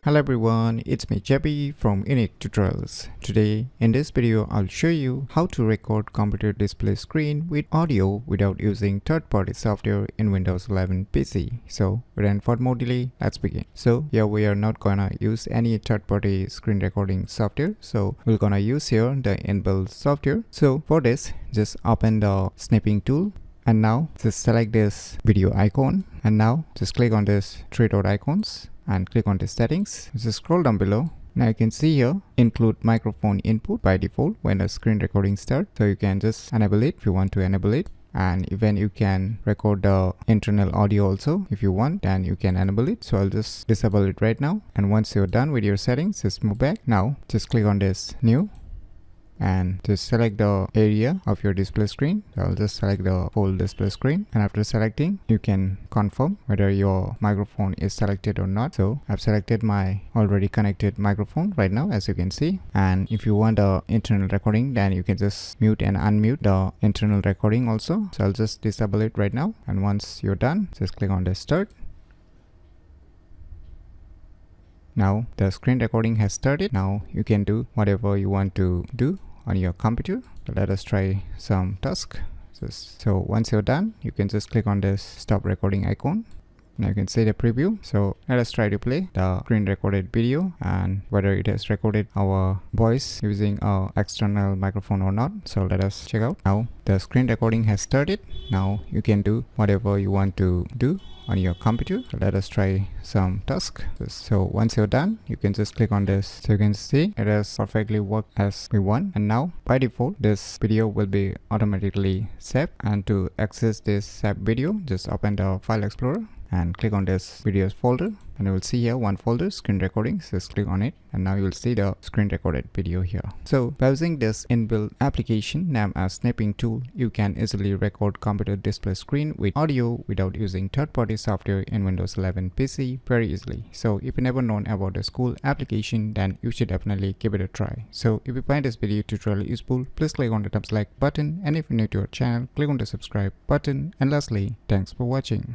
Hello everyone, it's me Jebby from UniqueTutorials. Today in this video I'll show you how to record computer display screen with audio without using third-party software in Windows 11 PC. So without further more delay, let's begin. So here we are not gonna use any third-party screen recording software. So we're gonna use here the inbuilt software. So for this, just open the snipping tool. And now just select this video icon, and now just click on this three dot icons and click on the settings. Just scroll down below. Now you can see here include microphone input by default when the screen recording starts. So you can just enable it if you want to enable it. And even you can record the internal audio also if you want, then you can enable it. So I'll just disable it right now. And once you're done with your settings, just move back. Now just click on this new and just select the area of your display screen. So I'll just select the whole display screen, and after selecting you can confirm whether your microphone is selected or not. So I've selected my already connected microphone right now, as you can see. And if you want the internal recording, then you can just mute and unmute the internal recording also. So I'll just disable it right now, and once you're done, just click on the start. Now the screen recording has started. Now you can do whatever you want to do on your computer. So let us try some task. So once you're done, you can just click on this stop recording icon. Now you can see the preview. So let us try to play the screen recorded video and whether it has recorded our voice using our external microphone or not. So let us check out. Now the screen recording has started. Now you can do whatever you want to do on your computer. So let us try some task. So once you're done, you can just click on this. So you can see it has perfectly worked as we want. And now by default, this video will be automatically saved. And to access this saved video, just open the file explorer and click on this videos folder, and you will see here one folder, screen recordings. Just click on it, and now you will see the screen recorded video here. So by using this inbuilt application named as snipping tool, you can easily record computer display screen with audio without using third-party software in Windows 11 PC very easily. So if you never known about this cool application, then you should definitely give it a try. So if you find this video tutorial useful, please click on the thumbs like button, and if you're new to our channel, click on the subscribe button. And lastly, thanks for watching.